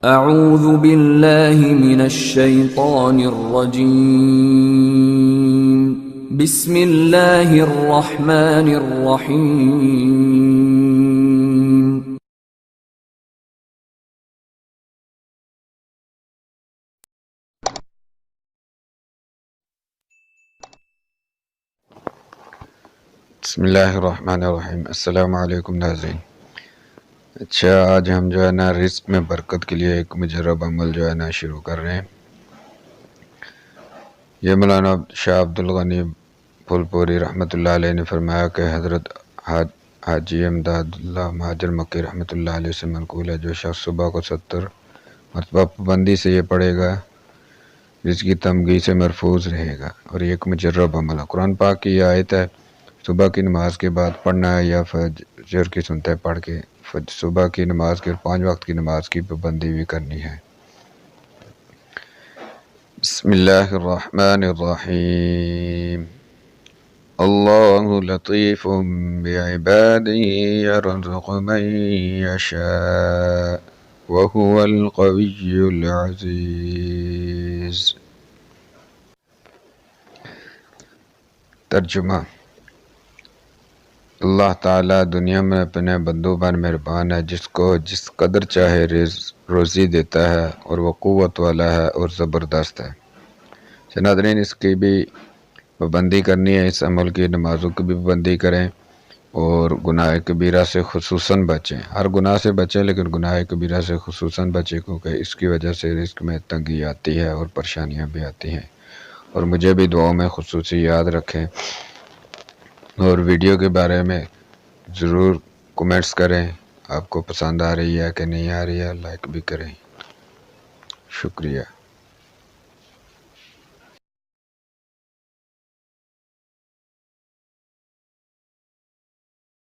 اعوذ باللہ من الشیطان الرجیم بسم اللہ الرحمن الرحیم بسم اللہ الرحمن الرحیم۔ السلام علیکم ناظرین۔ اچھا، آج ہم جو ہے نا رزق میں برکت کے لیے ایک مجرب عمل جو ہے نا شروع کر رہے ہیں۔ یہ مولانا شاہ عبد الغنی پھول پوری رحمۃ اللہ علیہ نے فرمایا کہ حضرت حاجی امداد اللہ مہاجر مکی رحمۃ اللہ علیہ سے منقول ہے، جو شخص صبح کو 70 مرتبہ پابندی سے یہ پڑھے گا رزق کی تمغی سے محفوظ رہے گا، اور یہ ایک مجرب عمل ہے۔ قرآن پاک کی یہ آیت ہے، صبح کی نماز کے بعد پڑھنا ہے یا فجر کی سنتیں پڑھ کے صبح کی نماز کے 5 وقت کی نماز کی پابندی بھی کرنی ہے۔ بسم اللہ الرحمن الرحیم۔ اللہ لطیف بعبادہ یرزق من یشاء وہو القوی العزیز۔ ترجمہ: اللہ تعالیٰ دنیا میں اپنے بندوں پر مہربان ہے، جس کو جس قدر چاہے روزی دیتا ہے، اور وہ قوت والا ہے اور زبردست ہے۔ ناظرین، اس کی بھی پابندی کرنی ہے، اس عمل کی نمازوں کی بھی پابندی کریں، اور گناہ کبیرہ سے خصوصاً بچیں۔ ہر گناہ سے بچیں لیکن گناہ کبیرہ سے خصوصاً بچیں، کیونکہ اس کی وجہ سے رزق میں تنگی آتی ہے اور پریشانیاں بھی آتی ہیں۔ اور مجھے بھی دعاؤں میں خصوصی یاد رکھیں، اور ویڈیو کے بارے میں ضرور کومنٹس کریں، آپ کو پسند آ رہی ہے کہ نہیں آ رہی ہے، لائک بھی کریں۔ شکریہ۔